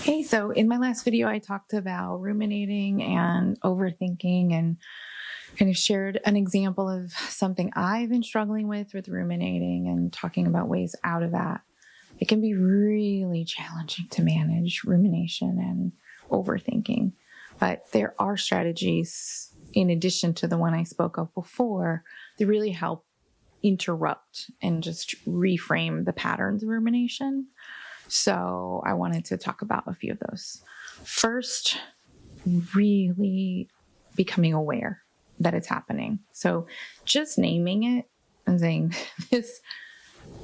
Hey, so in my last video, I talked about ruminating and overthinking and kind of shared an example of something I've been struggling with ruminating and talking about ways out of that. It can be really challenging to manage rumination and overthinking, but there are strategies in addition to the one I spoke of before that really help interrupt and just reframe the patterns of rumination. So I wanted to talk about a few of those. First, really becoming aware that it's happening. So just naming it and saying this,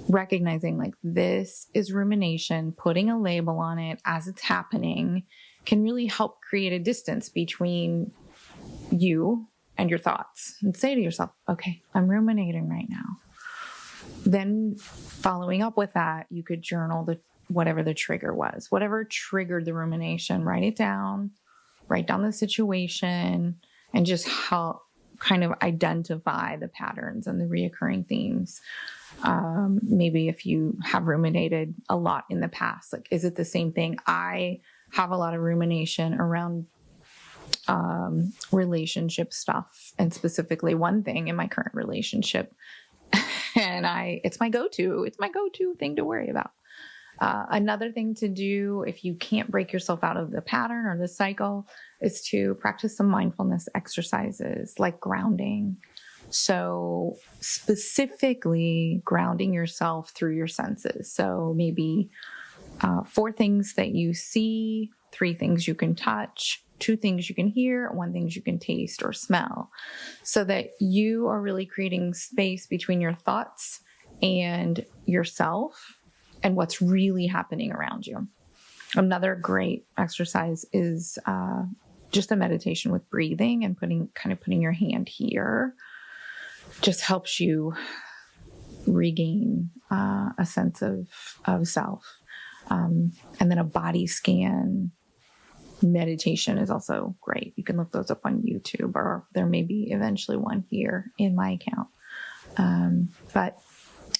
recognizing like this is rumination, putting a label on it as it's happening can really help create a distance between you and your thoughts, and say to yourself, okay, I'm ruminating right now. Then following up with that, you could journal whatever the trigger was, whatever triggered the rumination, write down the situation, and just help kind of identify the patterns and the reoccurring themes. Maybe if you have ruminated a lot in the past, like, is it the same thing? I have a lot of rumination around relationship stuff, and specifically one thing in my current relationship. And it's my go-to thing to worry about. Another thing to do if you can't break yourself out of the pattern or the cycle is to practice some mindfulness exercises like grounding. So specifically grounding yourself through your senses. So maybe 4 things that you see, 3 things you can touch, 2 things you can hear, 1 thing you can taste or smell, so that you are really creating space between your thoughts and yourself and what's really happening around you. Another great exercise is just a meditation with breathing and putting your hand here. Just helps you regain a sense of self. And then a body scan meditation is also great. You can look those up on YouTube, or there may be eventually one here in my account. But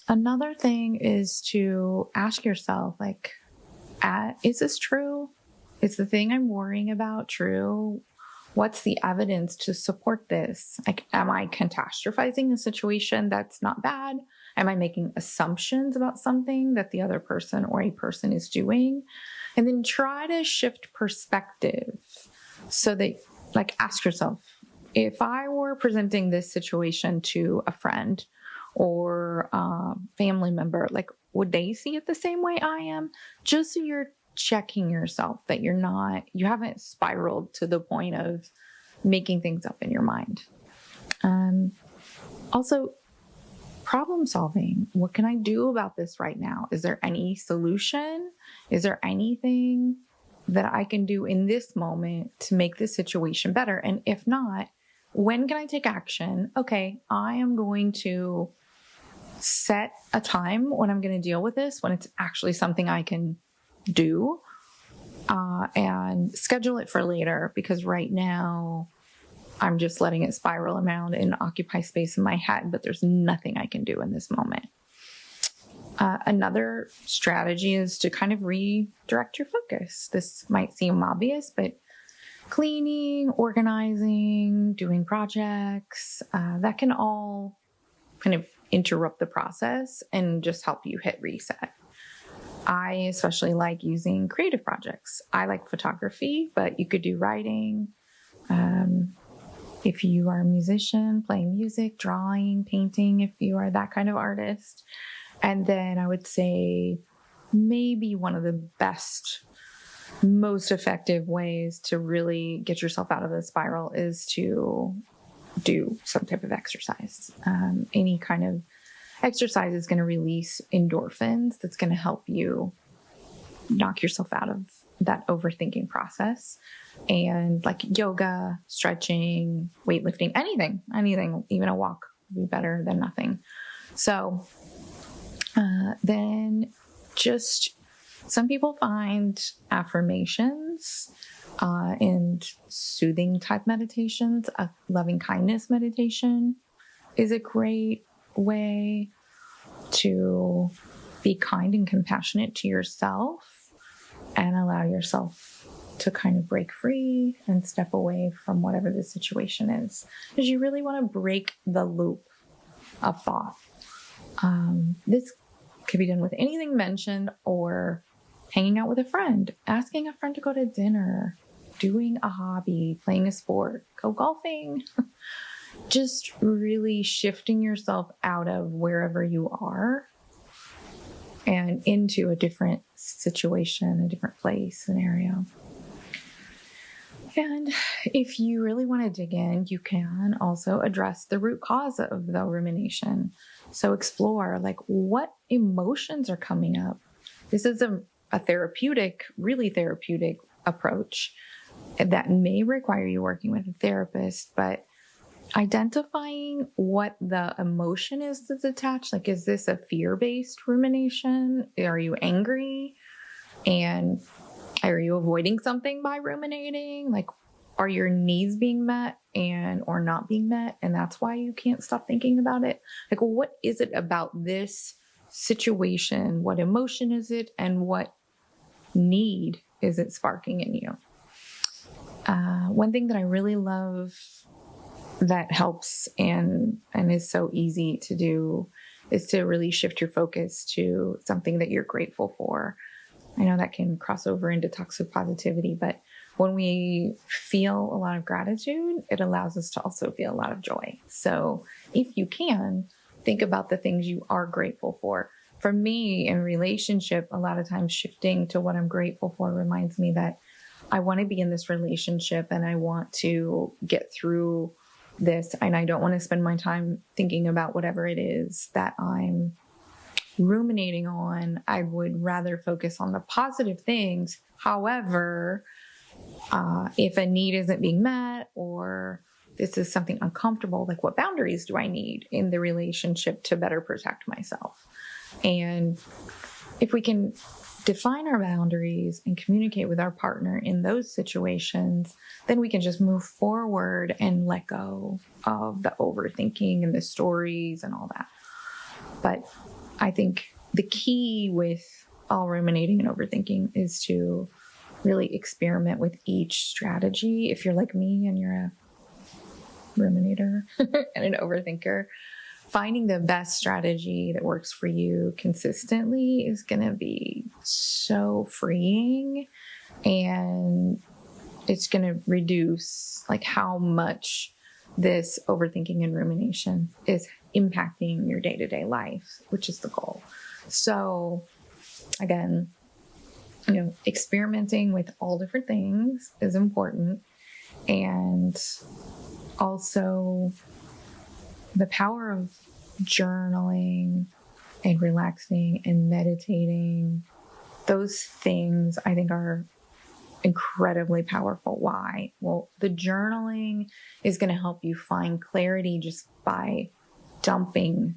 another thing is to ask yourself, like, is this true? Is the thing I'm worrying about true? What's the evidence to support this? Like, am I catastrophizing a situation that's not bad? Am I making assumptions about something that the other person or a person is doing? And then try to shift perspective so that, like, ask yourself, if I were presenting this situation to a friend or a family member, like, would they see it the same way I am? Just so you're checking yourself that you haven't spiraled to the point of making things up in your mind. Also, problem solving. What can I do about this right now? Is there any solution? Is there anything that I can do in this moment to make this situation better? And if not, when can I take action? Okay, I am going to set a time when I'm going to deal with this, when it's actually something I can do, and schedule it for later, because right now I'm just letting it spiral around and occupy space in my head, but there's nothing I can do in this moment. Another strategy is to kind of redirect your focus. This might seem obvious, but cleaning, organizing, doing projects, that can all kind of interrupt the process and just help you hit reset. I especially like using creative projects. I like photography, but you could do writing. If you are a musician, playing music, drawing, painting, if you are that kind of artist. And then I would say maybe one of the best, most effective ways to really get yourself out of the spiral is to do some type of exercise. Any kind of exercise is going to release endorphins that's going to help you knock yourself out of that overthinking process. And like yoga, stretching, weightlifting, anything, even a walk would be better than nothing. So then just some people find affirmations and soothing type meditations. A loving kindness meditation is a great way to be kind and compassionate to yourself and allow yourself to kind of break free and step away from whatever the situation is. Because you really want to break the loop of thought. This could be done with anything mentioned, or hanging out with a friend, asking a friend to go to dinner, doing a hobby, playing a sport, go golfing. Just really shifting yourself out of wherever you are and into a different situation, a different place, scenario. And if you really want to dig in, you can also address the root cause of the rumination. So explore, like, what emotions are coming up. This is a therapeutic, really therapeutic approach that may require you working with a therapist, but identifying what the emotion is that's attached. Like, is this a fear-based rumination? Are you angry? And are you avoiding something by ruminating? Like, are your needs being met or not being met? And that's why you can't stop thinking about it. Like, what is it about this situation? What emotion is it? And what need is it sparking in you? One thing that I really love that helps and is so easy to do is to really shift your focus to something that you're grateful for. I know that can cross over into toxic positivity, but when we feel a lot of gratitude, it allows us to also feel a lot of joy. So if you can, think about the things you are grateful for. For me, in relationship, a lot of times shifting to what I'm grateful for reminds me that I want to be in this relationship and I want to get through this, and I don't want to spend my time thinking about whatever it is that I'm ruminating on. I would rather focus on the positive things. However, if a need isn't being met, or this is something uncomfortable, like, what boundaries do I need in the relationship to better protect myself? And if we can define our boundaries and communicate with our partner in those situations, then we can just move forward and let go of the overthinking and the stories and all that. But I think the key with all ruminating and overthinking is to really experiment with each strategy. If you're like me and you're a ruminator and an overthinker, finding the best strategy that works for you consistently is going to be so freeing, and it's going to reduce, like, how much this overthinking and rumination is impacting your day-to-day life, which is the goal. So again, experimenting with all different things is important. And also the power of journaling and relaxing and meditating, those things I think are incredibly powerful. Why? Well, the journaling is going to help you find clarity just by dumping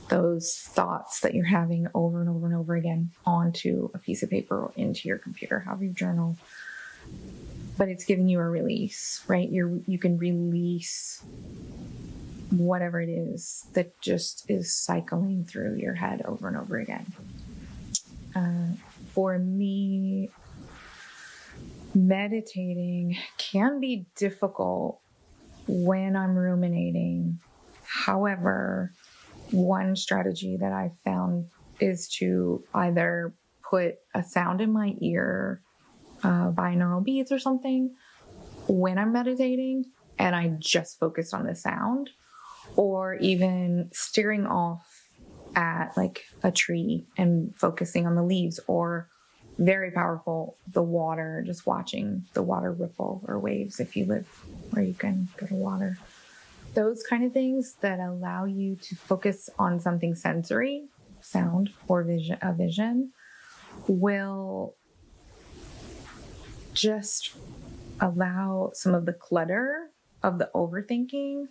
those thoughts that you're having over and over and over again onto a piece of paper or into your computer, however you journal. But it's giving you a release, right? You can release whatever it is that just is cycling through your head over and over again. For me, meditating can be difficult when I'm ruminating. However, one strategy that I've found is to either put a sound in my ear, binaural beats or something, when I'm meditating, and I just focus on the sound, or even staring off at, like, a tree and focusing on the leaves, or very powerful, the water, just watching the water ripple or waves if you live where you can go to water. Those kind of things that allow you to focus on something sensory, sound or vision, will just allow some of the clutter of the overthinking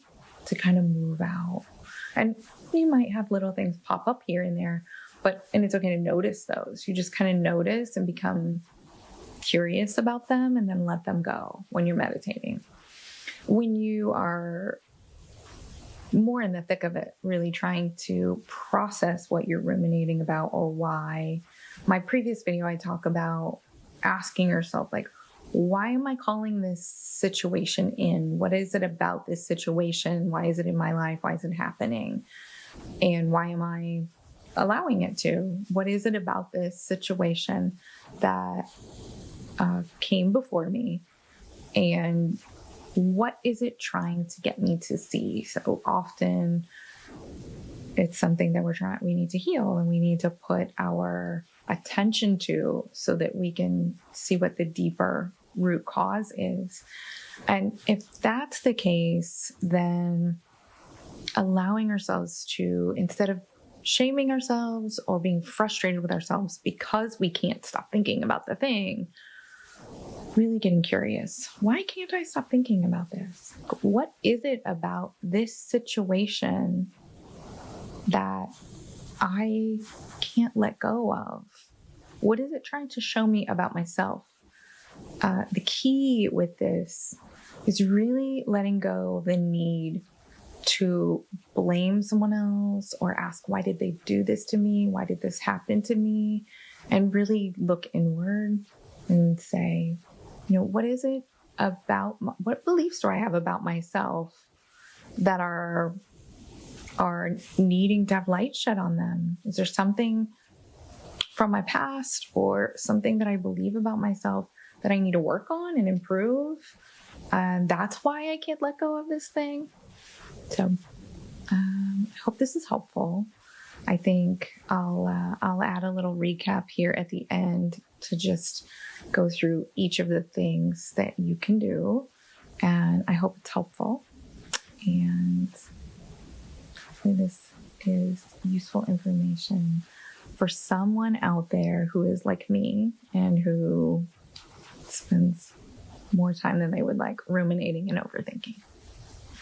to kind of move out. And you might have little things pop up here and there, and it's okay to notice those. You just kind of notice and become curious about them, and then let them go when you're meditating. When you are more in the thick of it, really trying to process what you're ruminating about or why. My previous video, I talk about asking yourself, like, why am I calling this situation in? What is it about this situation? Why is it in my life? Why is it happening? And why am I allowing it to? What is it about this situation that came before me? And what is it trying to get me to see? So often it's something that we need to heal, and we need to put our attention to, so that we can see what the deeper root cause is. And if that's the case, then allowing ourselves to, instead of shaming ourselves or being frustrated with ourselves because we can't stop thinking about the thing, really getting curious. Why can't I stop thinking about this? What is it about this situation that I can't let go of? What is it trying to show me about myself? The key with this is really letting go of the need to blame someone else or ask, why did they do this to me? Why did this happen to me? And really look inward and say, what is it about, what beliefs do I have about myself that are needing to have light shed on them? Is there something from my past or something that I believe about myself that I need to work on and improve? And that's why I can't let go of this thing. So I hope this is helpful. I think I'll add a little recap here at the end to just go through each of the things that you can do. And I hope it's helpful. And hopefully this is useful information for someone out there who is like me and who spends more time than they would like ruminating and overthinking.